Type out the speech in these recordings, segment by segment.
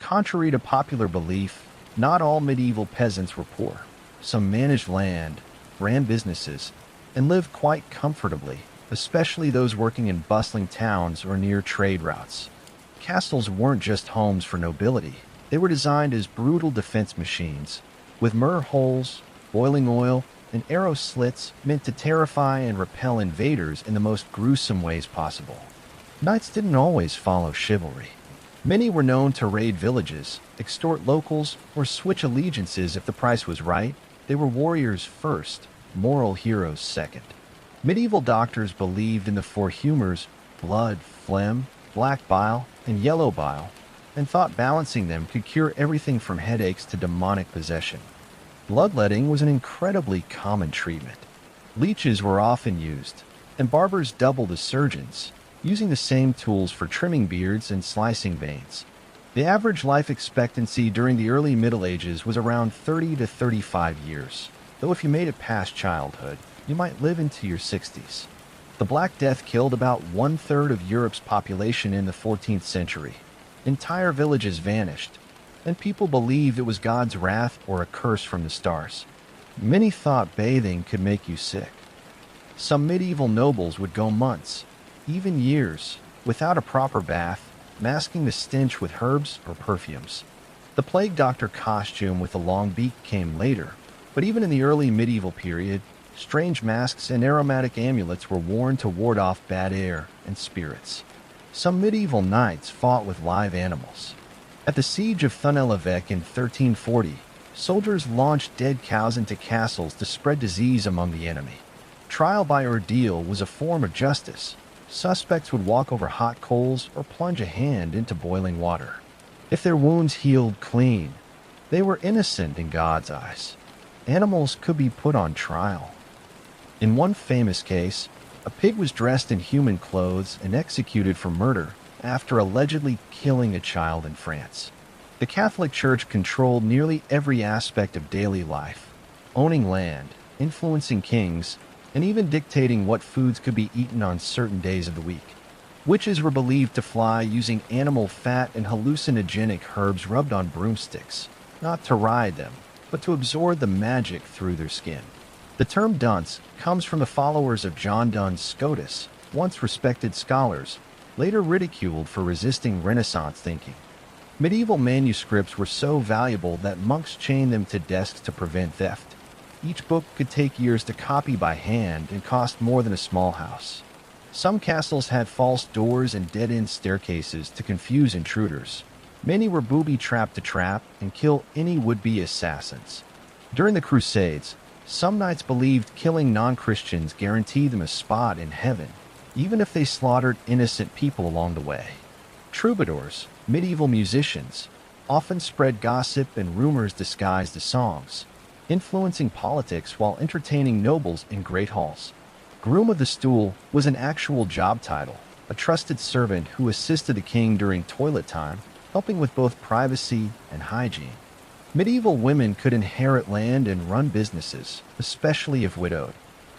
Contrary to popular belief, not all medieval peasants were poor. Some managed land, ran businesses, and lived quite comfortably, especially those working in bustling towns or near trade routes. Castles weren't just homes for nobility. They were designed as brutal defense machines, with myrrh holes, boiling oil, and arrow slits meant to terrify and repel invaders in the most gruesome ways possible. Knights didn't always follow chivalry. Many were known to raid villages, extort locals, or switch allegiances if the price was right. They were warriors first, moral heroes second. Medieval doctors believed in the four humors, blood, phlegm, black bile, and yellow bile, and thought balancing them could cure everything from headaches to demonic possession. Bloodletting was an incredibly common treatment. Leeches were often used, and barbers doubled as surgeons, using the same tools for trimming beards and slicing veins. The average life expectancy during the early Middle Ages was around 30 to 35 years, though if you made it past childhood, you might live into your 60s. The Black Death killed about one-third of Europe's population in the 14th century. Entire villages vanished, and people believed it was God's wrath or a curse from the stars. Many thought bathing could make you sick. Some medieval nobles would go months, even years, without a proper bath, masking the stench with herbs or perfumes. The plague doctor costume with a long beak came later, but even in the early medieval period, strange masks and aromatic amulets were worn to ward off bad air and spirits. Some medieval knights fought with live animals. At the siege of Thun-el-Evêque in 1340, soldiers launched dead cows into castles to spread disease among the enemy. Trial by ordeal was a form of justice. Suspects would walk over hot coals or plunge a hand into boiling water. If their wounds healed clean, they were innocent in God's eyes. Animals could be put on trial. In one famous case, a pig was dressed in human clothes and executed for murder after allegedly killing a child in France. The Catholic Church controlled nearly every aspect of daily life, owning land, influencing kings, and even dictating what foods could be eaten on certain days of the week. Witches were believed to fly using animal fat and hallucinogenic herbs rubbed on broomsticks, not to ride them, but to absorb the magic through their skin. The term dunce comes from the followers of John Duns Scotus, once respected scholars, later ridiculed for resisting Renaissance thinking. Medieval manuscripts were so valuable that monks chained them to desks to prevent theft. Each book could take years to copy by hand and cost more than a small house. Some castles had false doors and dead-end staircases to confuse intruders. Many were booby-trapped to trap and kill any would-be assassins. During the Crusades, some knights believed killing non-Christians guaranteed them a spot in heaven, even if they slaughtered innocent people along the way. Troubadours, medieval musicians, often spread gossip and rumors disguised as songs, influencing politics while entertaining nobles in great halls. Groom of the Stool was an actual job title, a trusted servant who assisted the king during toilet time, helping with both privacy and hygiene. Medieval women could inherit land and run businesses, especially if widowed,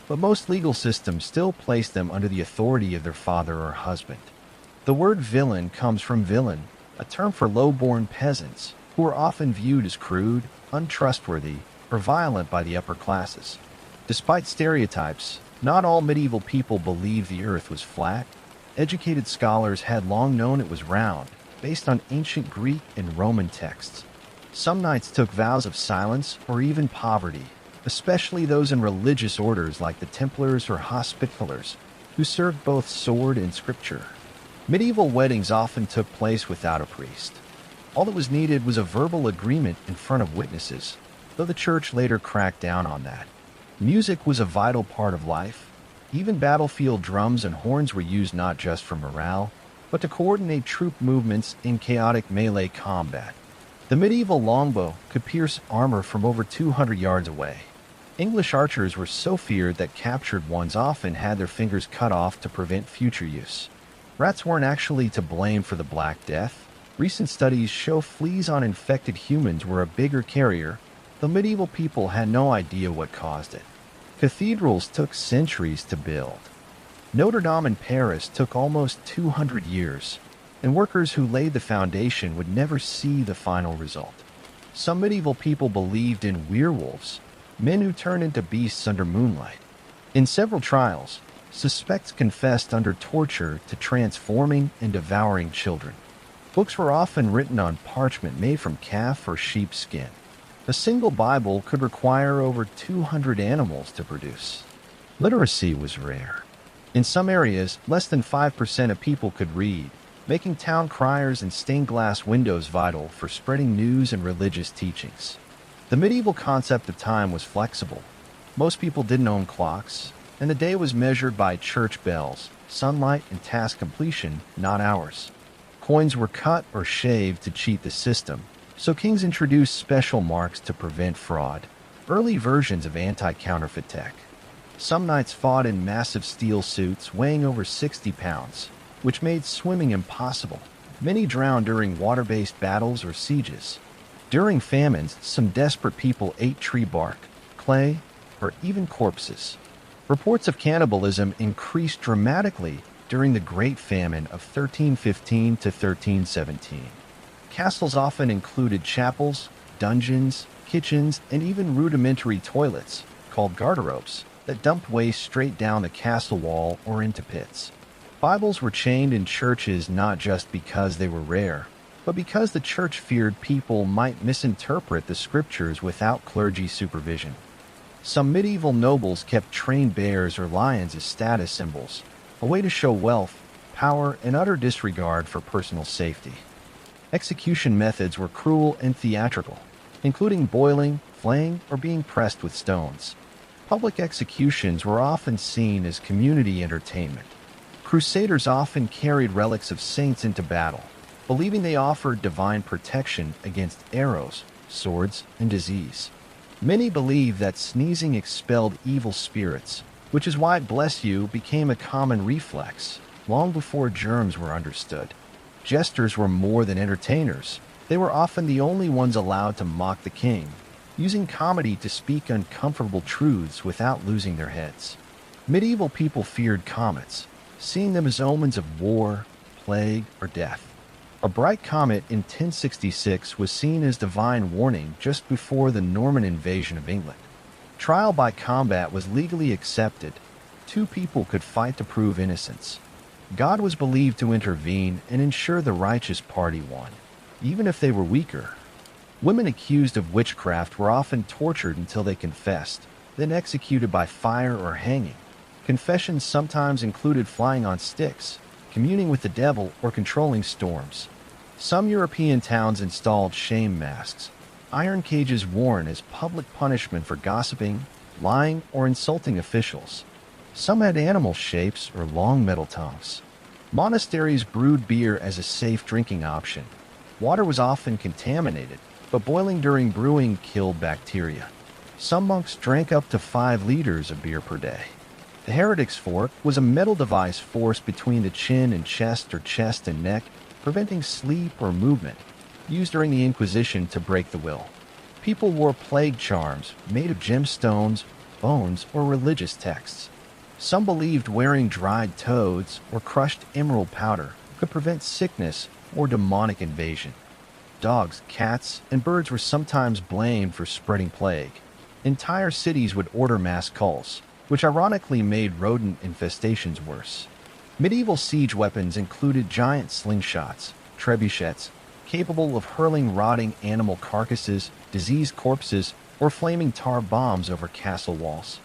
but most legal systems still placed them under the authority of their father or husband. The word villain comes from villain, a term for low-born peasants who were often viewed as crude, untrustworthy, or violent by the upper classes. Despite stereotypes, not all medieval people believed the earth was flat. Educated scholars had long known it was round, based on ancient Greek and Roman texts. Some knights took vows of silence or even poverty, especially those in religious orders like the Templars or Hospitallers, who served both sword and scripture. Medieval weddings often took place without a priest. All that was needed was a verbal agreement in front of witnesses, though the church later cracked down on that. Music was a vital part of life. Even battlefield drums and horns were used not just for morale, but to coordinate troop movements in chaotic melee combat. The medieval longbow could pierce armor from over 200 yards away. English archers were so feared that captured ones often had their fingers cut off to prevent future use. Rats weren't actually to blame for the Black Death. Recent studies show fleas on infected humans were a bigger carrier, though medieval people had no idea what caused it. Cathedrals took centuries to build. Notre Dame in Paris took almost 200 years. and workers who laid the foundation would never see the final result. Some medieval people believed in werewolves, men who turned into beasts under moonlight. In several trials, suspects confessed under torture to transforming and devouring children. Books were often written on parchment made from calf or sheep skin. A single Bible could require over 200 animals to produce. Literacy was rare. In some areas, less than 5% of people could read, making town criers and stained glass windows vital for spreading news and religious teachings. The medieval concept of time was flexible. Most people didn't own clocks, and the day was measured by church bells, sunlight, and task completion, not hours. Coins were cut or shaved to cheat the system, so kings introduced special marks to prevent fraud, early versions of anti-counterfeit tech. Some knights fought in massive steel suits weighing over 60 pounds, which made swimming impossible. Many drowned during water-based battles or sieges. During famines, some desperate people ate tree bark, clay, or even corpses. Reports of cannibalism increased dramatically during the Great Famine of 1315 to 1317. Castles often included chapels, dungeons, kitchens, and even rudimentary toilets, called garderobes, that dumped waste straight down the castle wall or into pits. Bibles were chained in churches not just because they were rare, but because the church feared people might misinterpret the scriptures without clergy supervision. Some medieval nobles kept trained bears or lions as status symbols, a way to show wealth, power, and utter disregard for personal safety. Execution methods were cruel and theatrical, including boiling, flaying, or being pressed with stones. Public executions were often seen as community entertainment. Crusaders often carried relics of saints into battle, believing they offered divine protection against arrows, swords, and disease. Many believed that sneezing expelled evil spirits, which is why "bless you" became a common reflex, long before germs were understood. Jesters were more than entertainers. They were often the only ones allowed to mock the king, using comedy to speak uncomfortable truths without losing their heads. Medieval people feared comets, seeing them as omens of war, plague, or death. A bright comet in 1066 was seen as divine warning just before the Norman invasion of England. Trial by combat was legally accepted. Two people could fight to prove innocence. God was believed to intervene and ensure the righteous party won, even if they were weaker. Women accused of witchcraft were often tortured until they confessed, then executed by fire or hanging. Confessions sometimes included flying on sticks, communing with the devil, or controlling storms. Some European towns installed shame masks, iron cages worn as public punishment for gossiping, lying, or insulting officials. Some had animal shapes or long metal tongues. Monasteries brewed beer as a safe drinking option. Water was often contaminated, but boiling during brewing killed bacteria. Some monks drank up to 5 liters of beer per day. The heretic's fork was a metal device forced between the chin and chest or chest and neck, preventing sleep or movement, used during the Inquisition to break the will. People wore plague charms made of gemstones, bones, or religious texts. Some believed wearing dried toads or crushed emerald powder could prevent sickness or demonic invasion. Dogs, cats, and birds were sometimes blamed for spreading plague. Entire cities would order mass cults, which ironically made rodent infestations worse. Medieval siege weapons included giant slingshots, trebuchets, capable of hurling rotting animal carcasses, diseased corpses, or flaming tar bombs over castle walls.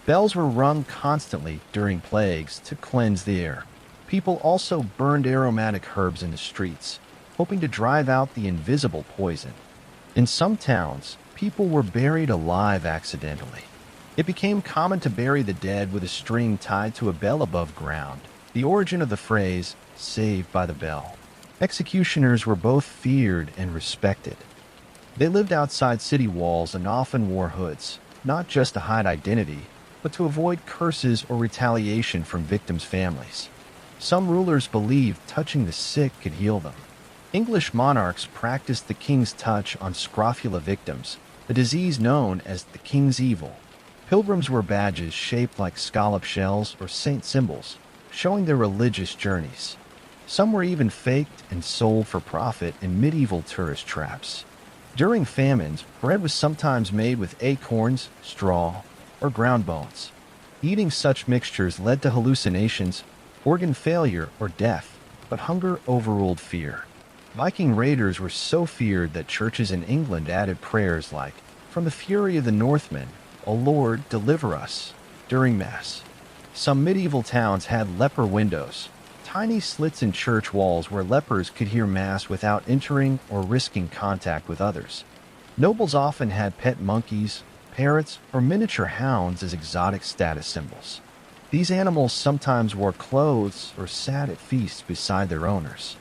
Bells were rung constantly during plagues to cleanse the air. People also burned aromatic herbs in the streets, hoping to drive out the invisible poison. In some towns, people were buried alive accidentally. It became common to bury the dead with a string tied to a bell above ground, the origin of the phrase, "saved by the bell." Executioners were both feared and respected. They lived outside city walls and often wore hoods, not just to hide identity, but to avoid curses or retaliation from victims' families. Some rulers believed touching the sick could heal them. English monarchs practiced the king's touch on scrofula victims, a disease known as the king's evil. Pilgrims wore badges shaped like scallop shells or saint symbols, showing their religious journeys. Some were even faked and sold for profit in medieval tourist traps. During famines, bread was sometimes made with acorns, straw, or ground bones. Eating such mixtures led to hallucinations, organ failure, or death, but hunger overruled fear. Viking raiders were so feared that churches in England added prayers like, "From the fury of the Northmen, O Lord, deliver us," during Mass. Some medieval towns had leper windows, tiny slits in church walls where lepers could hear Mass without entering or risking contact with others. Nobles often had pet monkeys, parrots, or miniature hounds as exotic status symbols. These animals sometimes wore clothes or sat at feasts beside their owners.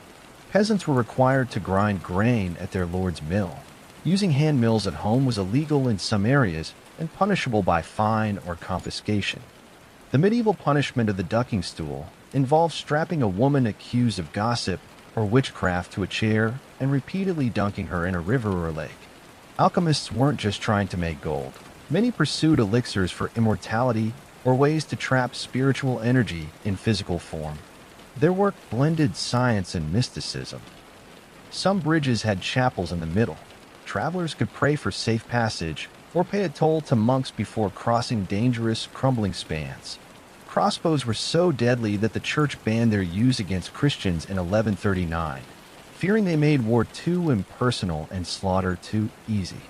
Peasants were required to grind grain at their lord's mill. Using hand mills at home was illegal in some areas and punishable by fine or confiscation. The medieval punishment of the ducking stool involved strapping a woman accused of gossip or witchcraft to a chair and repeatedly dunking her in a river or lake. Alchemists weren't just trying to make gold. Many pursued elixirs for immortality or ways to trap spiritual energy in physical form. Their work blended science and mysticism. Some bridges had chapels in the middle. Travelers could pray for safe passage or pay a toll to monks before crossing dangerous, crumbling spans. Crossbows were so deadly that the church banned their use against Christians in 1139, fearing they made war too impersonal and slaughter too easy.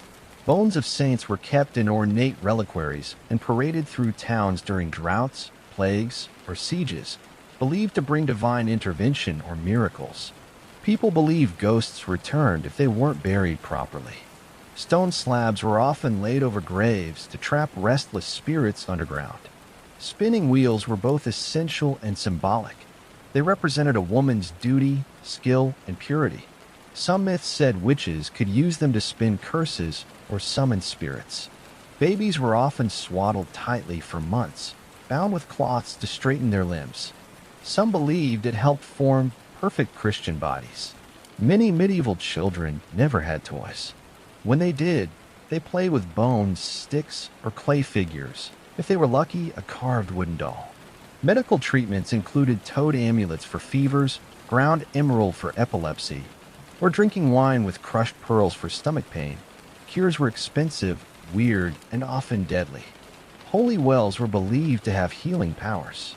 Bones of saints were kept in ornate reliquaries and paraded through towns during droughts, plagues, or sieges, believed to bring divine intervention or miracles. People believed ghosts returned if they weren't buried properly. Stone slabs were often laid over graves to trap restless spirits underground. Spinning wheels were both essential and symbolic. They represented a woman's duty, skill, and purity. Some myths said witches could use them to spin curses or summon spirits. Babies were often swaddled tightly for months, bound with cloths to straighten their limbs. Some believed it helped form perfect Christian bodies. Many medieval children never had toys. When they did, they played with bones, sticks, or clay figures. If they were lucky, a carved wooden doll. Medical treatments included toad amulets for fevers, ground emerald for epilepsy, or drinking wine with crushed pearls for stomach pain. Cures were expensive, weird, and often deadly. Holy wells were believed to have healing powers.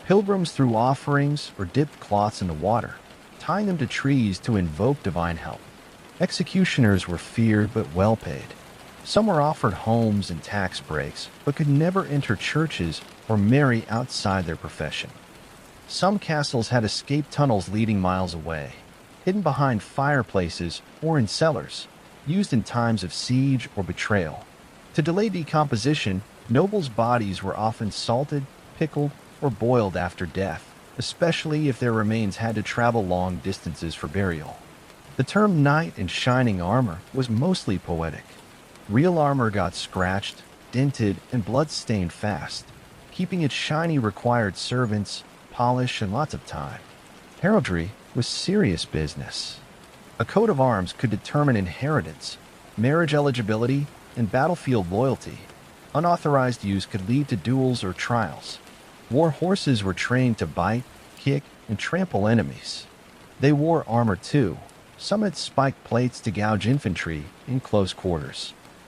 Pilgrims threw offerings or dipped cloths in the water, tying them to trees to invoke divine help. Executioners were feared but well paid. Some were offered homes and tax breaks, but could never enter churches or marry outside their profession. Some castles had escape tunnels leading miles away, hidden behind fireplaces or in cellars, used in times of siege or betrayal. To delay decomposition, nobles' bodies were often salted, pickled, or boiled after death, especially if their remains had to travel long distances for burial. The term knight in shining armor was mostly poetic. Real armor got scratched, dented, and blood-stained fast. Keeping it shiny required servants, polish, and lots of time. Heraldry was serious business. A coat of arms could determine inheritance, marriage eligibility, and battlefield loyalty. Unauthorized use could lead to duels or trials. War horses were trained to bite, kick, and trample enemies. They wore armor too. Some had spiked plates to gouge infantry in close quarters.